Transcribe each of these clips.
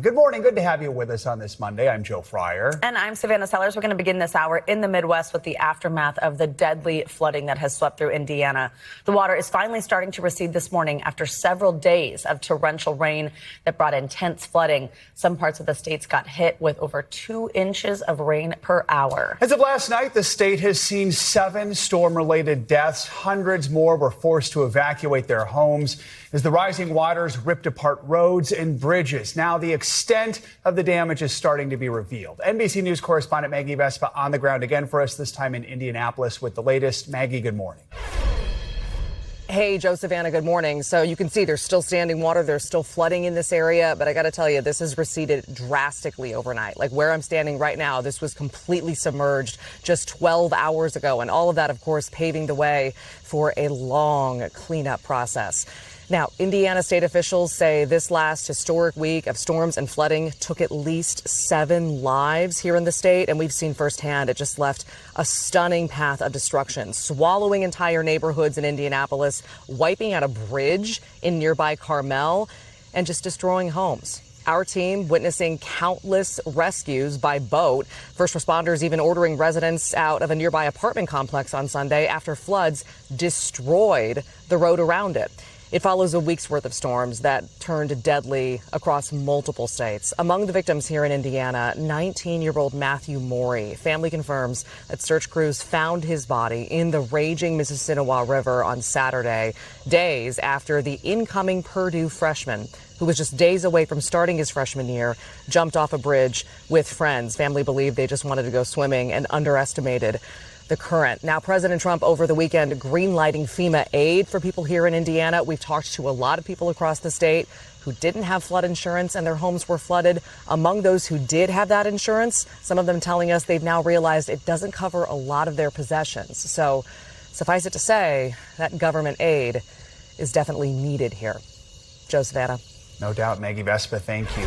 Good morning. Good to have you with us on this Monday. I'm Joe Fryer. And I'm Savannah Sellers. We're going to begin this hour in the Midwest with the aftermath of the deadly flooding that has swept through Indiana. The water is finally starting to recede this morning after several days of torrential rain that brought intense flooding. Some parts of the states got hit with over 2 inches of rain per hour. As of last night, the state has seen 7 storm-related deaths. Hundreds more were forced to evacuate their homes as the rising waters ripped apart roads and bridges. Now the extent of the damage is starting to be revealed. NBC News correspondent Maggie Vespa on the ground again for us, this time in Indianapolis with the latest. Maggie, good morning. Hey, Joe, Savannah, good morning. So you can see there's still standing water. There's still flooding in this area. But I got to tell you, this has receded drastically overnight. Like where I'm standing right now, this was completely submerged just 12 hours ago. And all of that, of course, paving the way for a long cleanup process. Now, Indiana state officials say this last historic week of storms and flooding took at least 7 lives here in the state. And we've seen firsthand it just left a stunning path of destruction, swallowing entire neighborhoods in Indianapolis, wiping out a bridge in nearby Carmel, and just destroying homes. Our team witnessing countless rescues by boat. First responders even ordering residents out of a nearby apartment complex on Sunday after floods destroyed the road around it. It follows a week's worth of storms that turned deadly across multiple states. Among the victims here in Indiana, 19-year-old Matthew Morey. Family confirms that search crews found his body in the raging Mississinawa River on Saturday, days after the incoming Purdue freshman, who was just days away from starting his freshman year, jumped off a bridge with friends. Family believed they just wanted to go swimming and underestimated the current. Now, President Trump over the weekend green-lighting FEMA aid for people here in Indiana. We've talked to a lot of people across the state who didn't have flood insurance and their homes were flooded. Among those who did have that insurance, some of them telling us they've now realized it doesn't cover a lot of their possessions. So suffice it to say that government aid is definitely needed here. Joe, Savannah. No doubt, Maggie Vespa, thank you.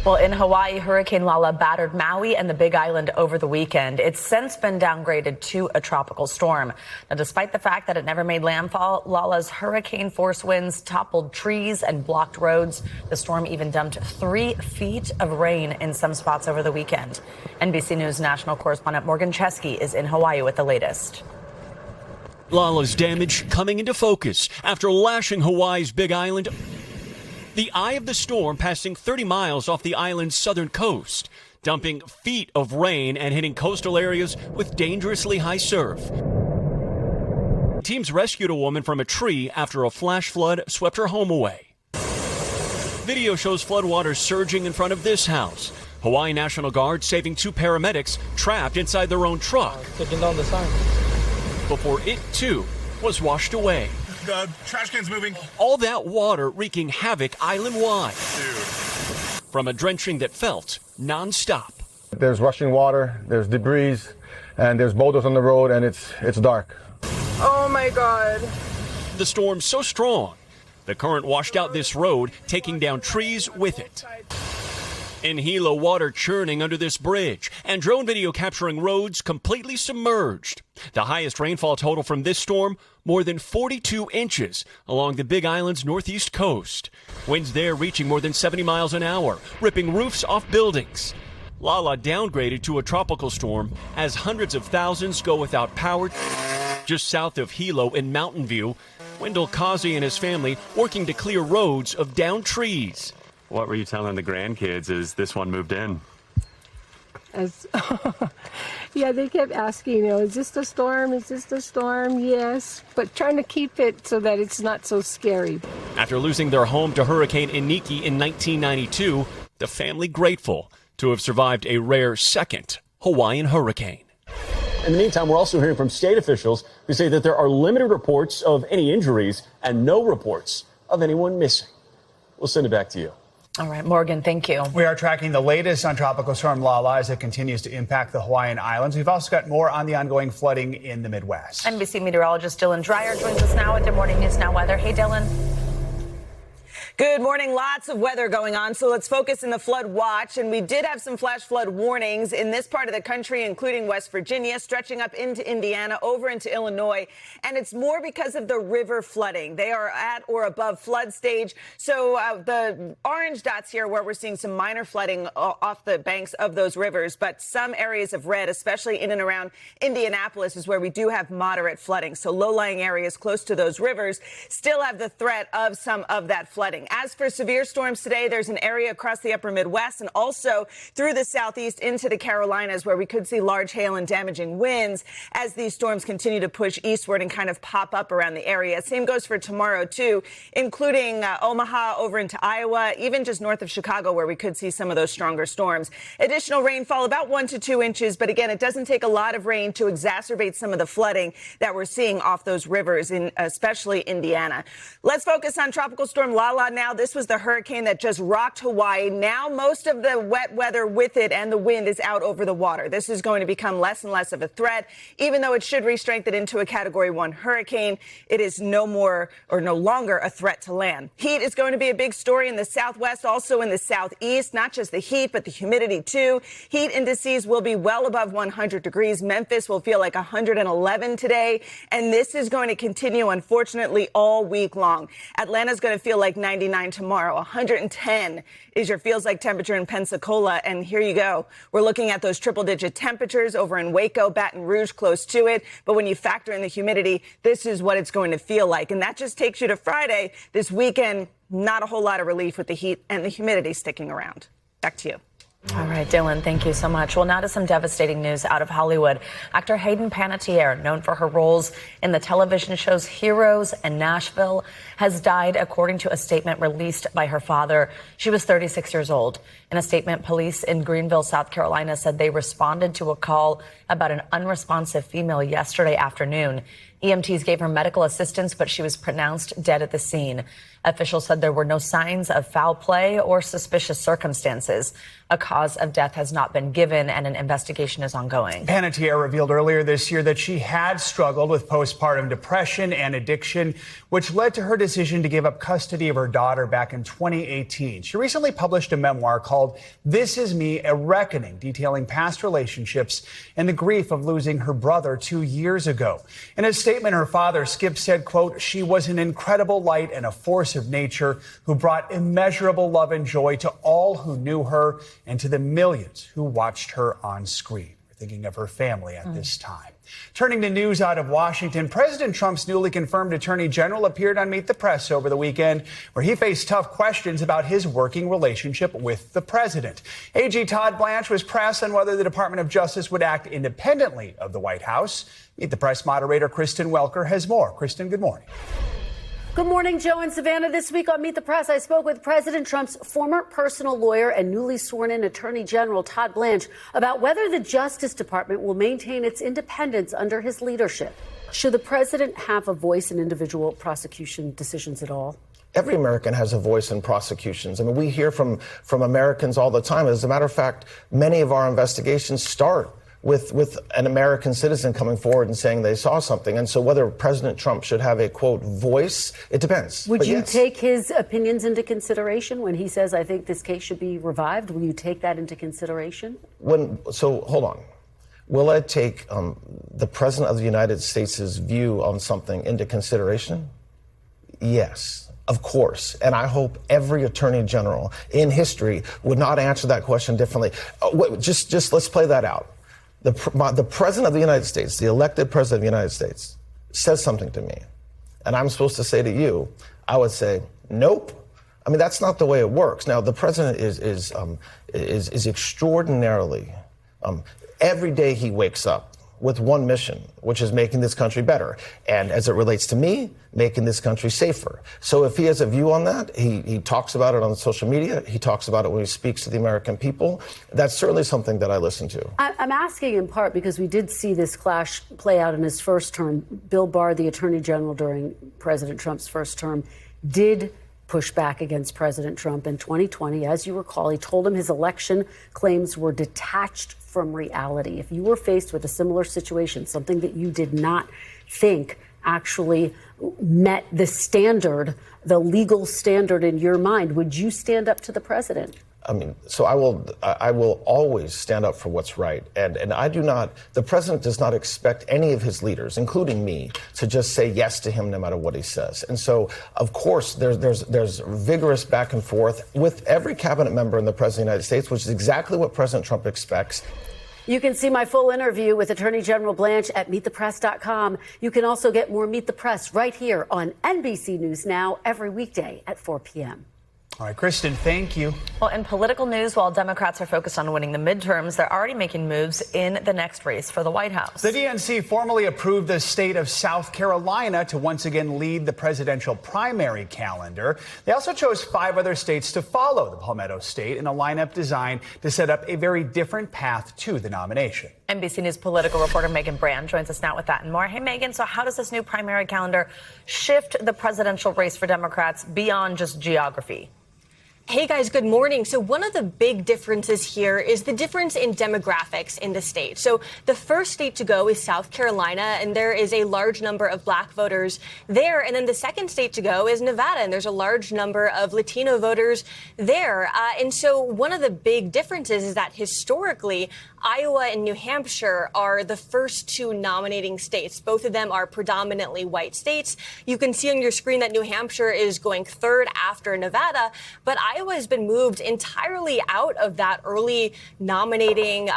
Well, in Hawaii, Hurricane Lala battered Maui and the Big Island over the weekend. It's since been downgraded to a tropical storm. Now, despite the fact that it never made landfall, Lala's hurricane force winds toppled trees and blocked roads. The storm even dumped 3 feet of rain in some spots over the weekend. NBC News national correspondent Morgan Chesky is in Hawaii with the latest. Lala's damage coming into focus after lashing Hawaii's Big Island. The eye of the storm passing 30 miles off the island's southern coast, dumping feet of rain and hitting coastal areas with dangerously high surf. Teams rescued a woman from a tree after a flash flood swept her home away. Video shows floodwaters surging in front of this house. Hawaii National Guard saving 2 paramedics trapped inside their own truck. Taking down the sign. Before it, too, was washed away. The trash can's moving. All that water wreaking havoc island-wide. Dude. From a drenching that felt nonstop. There's rushing water, there's debris, and there's boulders on the road, and it's dark. Oh my God. The storm so strong, the current washed out this road, taking down trees with it. In Hilo, water churning under this bridge, and drone video capturing roads completely submerged. The highest rainfall total from this storm, more than 42 inches along the Big Island's northeast coast. Winds there reaching more than 70 miles an hour, ripping roofs off buildings. Lala downgraded to a tropical storm as hundreds of thousands go without power. Just south of Hilo in Mountain View, Wendell Kazi and his family working to clear roads of downed trees. What were you telling the grandkids as this one moved in? Yeah, they kept asking, is this the storm? Is this the storm? Yes, but trying to keep it so that it's not so scary. After losing their home to Hurricane Iniki in 1992, the family grateful to have survived a rare second Hawaiian hurricane. In the meantime, we're also hearing from state officials who say that there are limited reports of any injuries and no reports of anyone missing. We'll send it back to you. All right, Morgan, thank you. We are tracking the latest on Tropical Storm Lala as it continues to impact the Hawaiian Islands. We've also got more on the ongoing flooding in the Midwest. NBC meteorologist Dylan Dreyer joins us now with the Morning News Now weather. Hey, Dylan. Good morning. Lots of weather going on, so let's focus in the flood watch. And we did have some flash flood warnings in this part of the country, including West Virginia, stretching up into Indiana, over into Illinois. And it's more because of the river flooding. They are at or above flood stage. So the orange dots here where we're seeing some minor flooding off the banks of those rivers. But some areas of red, especially in and around Indianapolis, is where we do have moderate flooding. So low-lying areas close to those rivers still have the threat of some of that flooding. As for severe storms today, there's an area across the upper Midwest and also through the southeast into the Carolinas where we could see large hail and damaging winds as these storms continue to push eastward and kind of pop up around the area. Same goes for tomorrow, too, including Omaha over into Iowa, even just north of Chicago where we could see some of those stronger storms. Additional rainfall about 1 to 2 inches. But again, it doesn't take a lot of rain to exacerbate some of the flooding that we're seeing off those rivers, in especially Indiana. Let's focus on Tropical Storm Lala now. This was the hurricane that just rocked Hawaii. Now most of the wet weather with it and the wind is out over the water. This is going to become less and less of a threat. Even though it should re-strengthen into a Category 1 hurricane, it is no longer a threat to land. Heat is going to be a big story in the southwest, also in the southeast. Not just the heat, but the humidity too. Heat indices will be well above 100 degrees. Memphis will feel like 111 today. And this is going to continue, unfortunately, all week long. Atlanta's going to feel like 99 tomorrow. 110 is your feels like temperature in Pensacola. And here you go. We're looking at those triple-digit temperatures over in Waco, Baton Rouge, close to it. But when you factor in the humidity, this is what it's going to feel like. And that just takes you to Friday. This weekend, not a whole lot of relief with the heat and the humidity sticking around. Back to you. All right, Dylan, thank you so much. Well, now to some devastating news out of Hollywood. Actor Hayden Panettiere, known for her roles in the television shows Heroes and Nashville, has died, according to a statement released by her father. She was 36 years old. In a statement, police in Greenville, South Carolina, said they responded to a call about an unresponsive female yesterday afternoon. EMTs gave her medical assistance, but she was pronounced dead at the scene. Officials said there were no signs of foul play or suspicious circumstances. A cause of death has not been given, and an investigation is ongoing. Panettiere revealed earlier this year that she had struggled with postpartum depression and addiction, which led to her decision to give up custody of her daughter back in 2018. She recently published a memoir called This Is Me, A Reckoning, detailing past relationships and the grief of losing her brother 2 years ago. In a statement, her father, Skip, said, quote, "She was an incredible light and a force of nature who brought immeasurable love and joy to all who knew her and to the millions who watched her on screen." We're thinking of her family at this time. Turning to news out of Washington, President Trump's newly confirmed attorney general appeared on Meet the Press over the weekend, where he faced tough questions about his working relationship with the president. AG Todd Blanche was pressed on whether the Department of Justice would act independently of the White House. Meet the Press moderator Kristen Welker has more. Kristen, good morning. Good morning, Joe and Savannah. This week on Meet the Press, I spoke with President Trump's former personal lawyer and newly sworn-in Attorney General Todd Blanche about whether the Justice Department will maintain its independence under his leadership. Should the president have a voice in individual prosecution decisions at all? Every American has a voice in prosecutions. I mean, we hear from Americans all the time. As a matter of fact, many of our investigations start with an American citizen coming forward and saying they saw something. And so whether President Trump should have a, quote, voice, it depends. Would you take his opinions into consideration when he says, I think this case should be revived? Will you take that into consideration? So hold on. Will I take the President of the United States' view on something into consideration? Yes. Of course. And I hope every attorney general in history would not answer that question differently. Just let's play that out. The President of the United States, the elected President of the United States, says something to me, and I'm supposed to say to you, I would say, nope. I mean, that's not the way it works. Now, the President is extraordinarily, every day he wakes up with one mission, which is making this country better. And as it relates to me, making this country safer. So if he has a view on that, he talks about it on social media. He talks about it when he speaks to the American people. That's certainly something that I listen to. I'm asking in part because we did see this clash play out in his first term. Bill Barr, the Attorney General during President Trump's first term, did push back against President Trump in 2020. As you recall, he told him his election claims were detached from reality. If you were faced with a similar situation, something that you did not think actually met the standard, the legal standard in your mind, would you stand up to the president? I mean, so I will always stand up for what's right. And the president does not expect any of his leaders, including me, to just say yes to him no matter what he says. And so, of course, there's vigorous back and forth with every cabinet member in the president of the United States, which is exactly what President Trump expects. You can see my full interview with Attorney General Blanche at meetthepress.com. You can also get more Meet the Press right here on NBC News Now every weekday at 4 p.m. All right, Kristen, thank you. Well, in political news, while Democrats are focused on winning the midterms, they're already making moves in the next race for the White House. The DNC formally approved the state of South Carolina to once again lead the presidential primary calendar. They also chose 5 other states to follow the Palmetto State in a lineup designed to set up a very different path to the nomination. NBC News political reporter Megan Brand joins us now with that and more. Hey, Megan, so how does this new primary calendar shift the presidential race for Democrats beyond just geography? Hey guys, good morning. So one of the big differences here is the difference in demographics in the state. So the first state to go is South Carolina, and there is a large number of black voters there. And then the second state to go is Nevada, and there's a large number of Latino voters there. And so one of the big differences is that historically, Iowa and New Hampshire are the first 2 nominating states. Both of them are predominantly white states. You can see on your screen that New Hampshire is going third after Nevada, but Iowa has been moved entirely out of that early nominating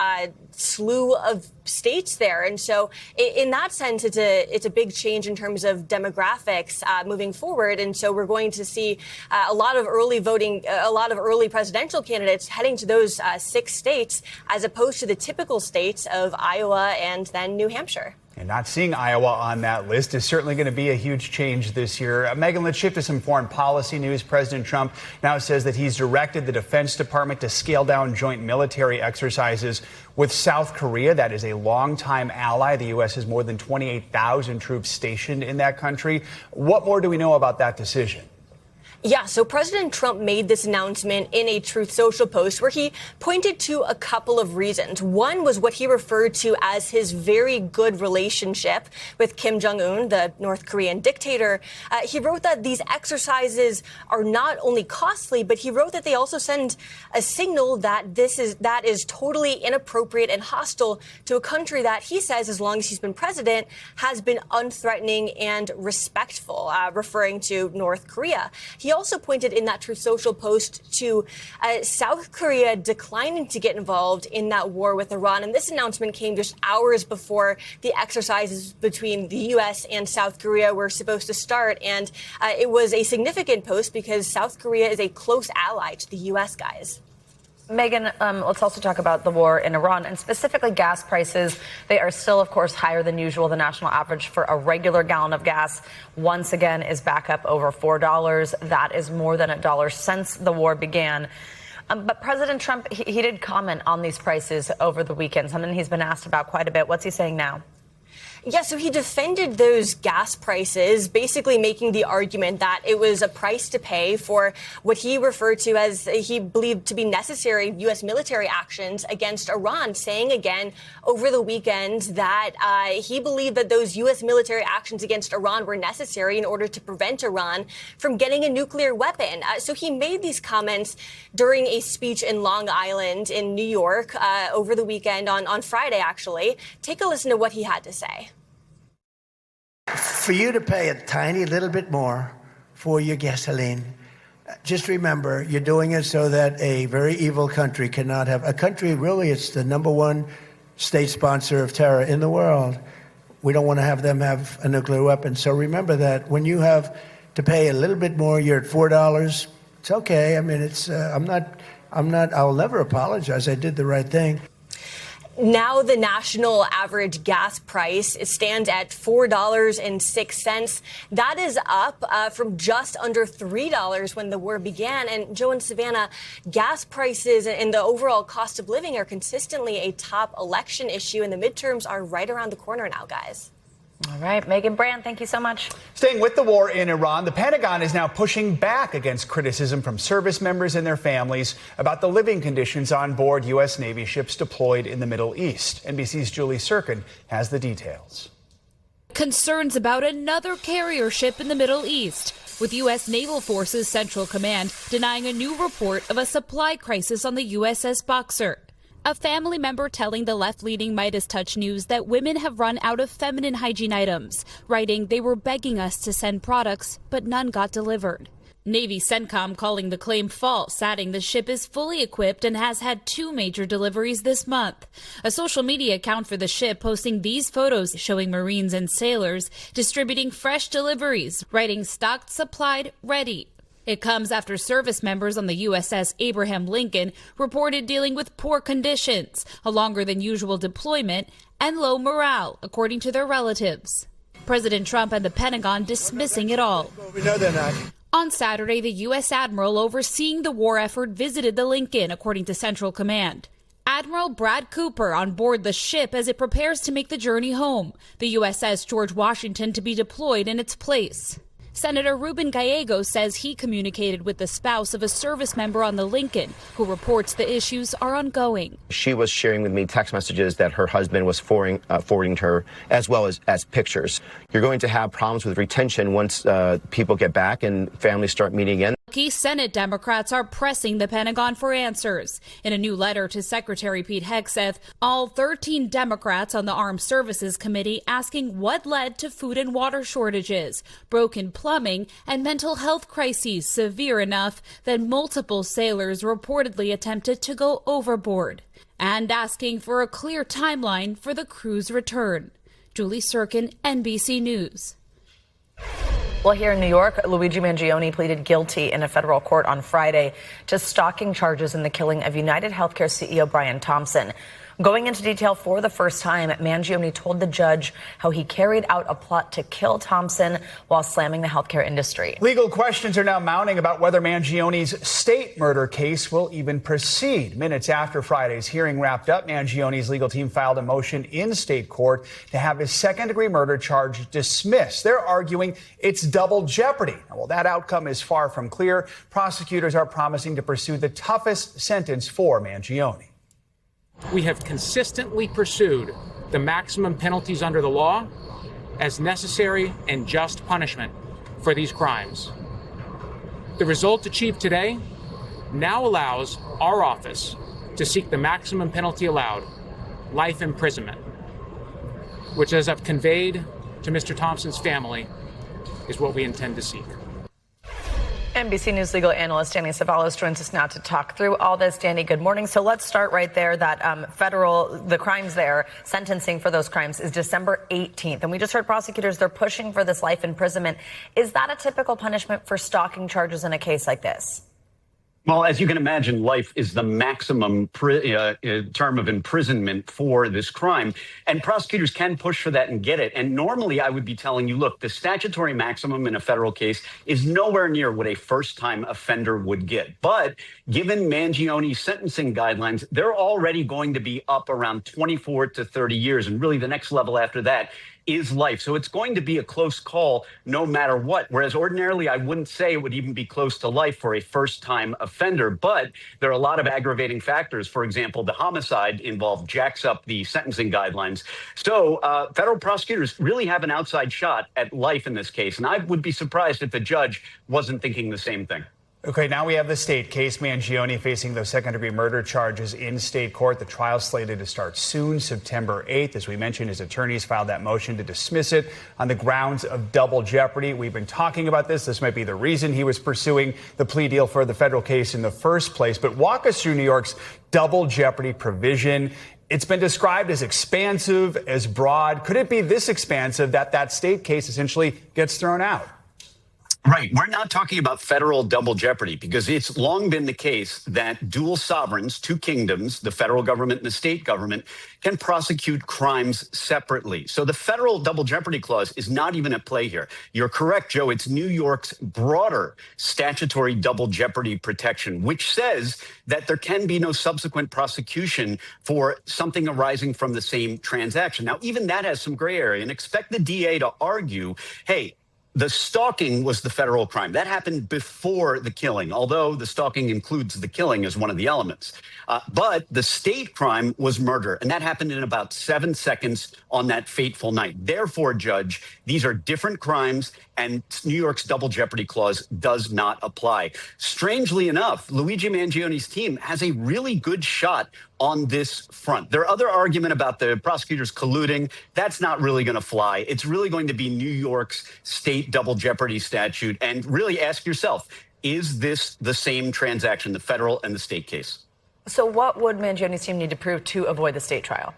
slew of states there. And so in that sense, it's a big change in terms of demographics moving forward. And so we're going to see a lot of early voting, a lot of early presidential candidates heading to those 6 states, as opposed to the typical states of Iowa and then New Hampshire. And not seeing Iowa on that list is certainly going to be a huge change this year. Megan, let's shift to some foreign policy news. President Trump now says that he's directed the Defense Department to scale down joint military exercises with South Korea. That is a longtime ally. The U.S. has more than 28,000 troops stationed in that country. What more do we know about that decision? Yeah, so President Trump made this announcement in a Truth Social post where he pointed to a couple of reasons. One was what he referred to as his very good relationship with Kim Jong-un, the North Korean dictator. He wrote that these exercises are not only costly, but he wrote that they also send a signal that that is totally inappropriate and hostile to a country that he says, as long as he's been president, has been unthreatening and respectful, referring to North Korea. He also pointed in that Truth Social post to South Korea declining to get involved in that war with Iran. And this announcement came just hours before the exercises between the U.S. and South Korea were supposed to start. And it was a significant post because South Korea is a close ally to the U.S., guys. Megan, let's also talk about the war in Iran and specifically gas prices. They are still, of course, higher than usual. The national average for a regular gallon of gas once again is back up over $4. That is more than $1 since the war began. But President Trump, he did comment on these prices over the weekend, something he's been asked about quite a bit. What's he saying now? Yeah, so he defended those gas prices, basically making the argument that it was a price to pay for what he referred to as he believed to be necessary U.S. military actions against Iran, saying again over the weekend that he believed that those U.S. military actions against Iran were necessary in order to prevent Iran from getting a nuclear weapon. So he made these comments during a speech in Long Island in New York over the weekend on Friday, actually. Take a listen to what he had to say. For you to pay a tiny little bit more for your gasoline, just remember you're doing it so that a very evil country cannot have a country. Really, it's the #1 state sponsor of terror in the world. We don't want to have them have a nuclear weapon. So remember that when you have to pay a little bit more, you're at $4. It's okay. I mean, it's I'll never apologize. I did the right thing. Now the national average gas price stands at $4.06. That is up from just under $3 when the war began. And Joe and Savannah, gas prices and the overall cost of living are consistently a top election issue, and the midterms are right around the corner now, guys. All right, Megan Brand, thank you so much. Staying with the war in Iran, the Pentagon is now pushing back against criticism from service members and their families about the living conditions on board U.S. Navy ships deployed in the Middle East. NBC's Julie Sirkin has the details. Concerns about another carrier ship in the Middle East, with U.S. Naval Forces Central Command denying a new report of a supply crisis on the USS Boxer. A family member telling the left-leaning Midas Touch News that women have run out of feminine hygiene items, writing they were begging us to send products, but none got delivered. Navy CENTCOM calling the claim false, adding the ship is fully equipped and has had 2 major deliveries this month. A social media account for the ship posting these photos showing Marines and sailors distributing fresh deliveries, writing stocked, supplied, ready. It comes after service members on the USS Abraham Lincoln reported dealing with poor conditions, a longer than usual deployment, and low morale, according to their relatives. President Trump and the Pentagon dismissing it all. We know they're not. On Saturday, the U.S. Admiral overseeing the war effort visited the Lincoln, according to Central Command. Admiral Brad Cooper on board the ship as it prepares to make the journey home. The USS George Washington to be deployed in its place. Senator Ruben Gallegos says he communicated with the spouse of a service member on the Lincoln, who reports the issues are ongoing. She was sharing with me text messages that her husband was forwarding to her, as well as pictures. You're going to have problems with retention once people get back and families start meeting again. Key Senate Democrats are pressing the Pentagon for answers. In a new letter to Secretary Pete Hegseth, all 13 Democrats on the Armed Services Committee asking what led to food and water shortages, broken plumbing, and mental health crises severe enough that multiple sailors reportedly attempted to go overboard, and asking for a clear timeline for the crew's return. Julie Sirkin, NBC News. Well, here in New York, Luigi Mangione pleaded guilty in a federal court on Friday to stalking charges in the killing of United Healthcare CEO Brian Thompson. Going into detail for the first time, Mangione told the judge how he carried out a plot to kill Thompson while slamming the healthcare industry. Legal questions are now mounting about whether Mangione's state murder case will even proceed. Minutes after Friday's hearing wrapped up, Mangione's legal team filed a motion in state court to have his second-degree murder charge dismissed. They're arguing it's double jeopardy. Well, that outcome is far from clear. Prosecutors are promising to pursue the toughest sentence for Mangione. We have consistently pursued the maximum penalties under the law as necessary and just punishment for these crimes. The result achieved today now allows our office to seek the maximum penalty allowed, life imprisonment, which, as I've conveyed to Mr. Thompson's family, is what we intend to seek. NBC News legal analyst Danny Savalos joins us now to talk through all this. Danny, good morning. So let's start right there. That the crimes there, sentencing for those crimes is December 18th. And we just heard prosecutors, they're pushing for this life imprisonment. Is that a typical punishment for stalking charges in a case like this? Well, as you can imagine, life is the maximum term of imprisonment for this crime. And prosecutors can push for that and get it. And normally I would be telling you, look, the statutory maximum in a federal case is nowhere near what a first-time offender would get. But given Mangione's sentencing guidelines, they're already going to be up around 24 to 30 years. And really the next level after that is life. So it's going to be a close call no matter what. Whereas ordinarily, I wouldn't say it would even be close to life for a first-time offender. But there are a lot of aggravating factors. For example, the homicide involved jacks up the sentencing guidelines. So federal prosecutors really have an outside shot at life in this case. And I would be surprised if the judge wasn't thinking the same thing. Okay, now we have the state case. Mangione facing those second-degree murder charges in state court. The trial slated to start soon, September 8th. As we mentioned, his attorneys filed that motion to dismiss it on the grounds of double jeopardy. We've been talking about this. This might be the reason he was pursuing the plea deal for the federal case in the first place. But walk us through New York's double jeopardy provision. It's been described as expansive, as broad. Could it be this expansive that that state case essentially gets thrown out? Right. We're not talking about federal double jeopardy because it's long been the case that dual sovereigns, two kingdoms, the federal government and the state government, can prosecute crimes separately. So the federal double jeopardy clause is not even at play here. You're correct, Joe. It's New York's broader statutory double jeopardy protection, which says that there can be no subsequent prosecution for something arising from the same transaction. Now, even that has some gray area, and expect the DA to argue, hey, the stalking was the federal crime. That happened before the killing, although the stalking includes the killing as one of the elements. But the state crime was murder, and that happened in about 7 seconds on that fateful night. Therefore, Judge, these are different crimes, and New York's double jeopardy clause does not apply. Strangely enough, Luigi Mangioni's team has a really good shot on this front. Their other argument about the prosecutors colluding, that's not really going to fly. It's really going to be New York's state double jeopardy statute. And really ask yourself, is this the same transaction, the federal and the state case? So what would Mangioni's team need to prove to avoid the state trial?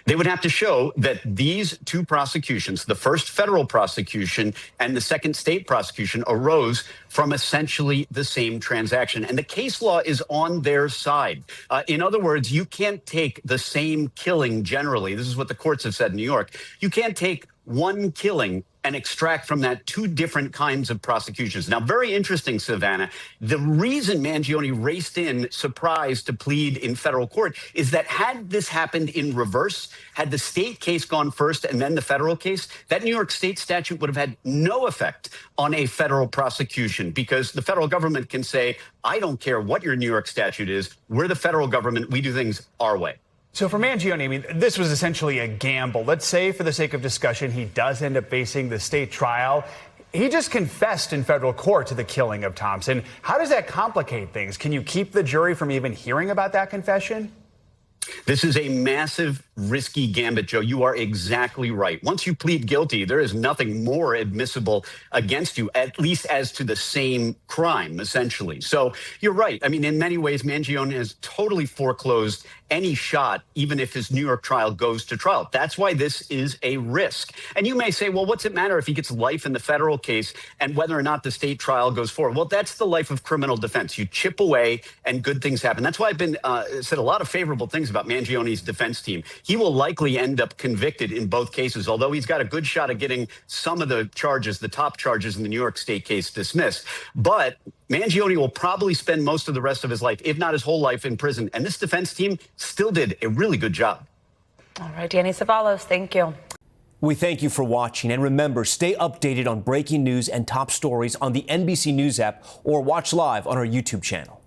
They would have to show that these two prosecutions, the first federal prosecution and the second state prosecution, arose from essentially the same transaction. And the case law is on their side. In other words, you can't take the same killing generally. This is what the courts have said in New York. You can't take one killing and extract from that two different kinds of prosecutions. Now, very interesting, Savannah. The reason Mangioni raced in surprised to plead in federal court is that had this happened in reverse, had the state case gone first and then the federal case, that New York state statute would have had no effect on a federal prosecution, because the federal government can say, I don't care what your New York statute is. We're the federal government. We do things our way. So for Mangioni, I mean, this was essentially a gamble. Let's say, for the sake of discussion, he does end up facing the state trial. He just confessed in federal court to the killing of Thompson. How does that complicate things? Can you keep the jury from even hearing about that confession? This is a massive, risky gambit, Joe. You are exactly right. Once you plead guilty, there is nothing more admissible against you, at least as to the same crime, essentially. So you're right. I mean, in many ways, Mangioni has totally foreclosed any shot, even if his New York trial goes to trial. That's why this is a risk. And you may say, well, what's it matter if he gets life in the federal case and whether or not the state trial goes forward? Well, that's the life of criminal defense. You chip away and good things happen. That's why I've been said a lot of favorable things about Mangioni's defense team. He will likely end up convicted in both cases, although he's got a good shot at getting some of the charges, the top charges in the New York state case, dismissed. But Mangioni will probably spend most of the rest of his life, if not his whole life, in prison. And this defense team still did a really good job. All right, Danny Savalos, thank you. We thank you for watching. And remember, stay updated on breaking news and top stories on the NBC News app or watch live on our YouTube channel.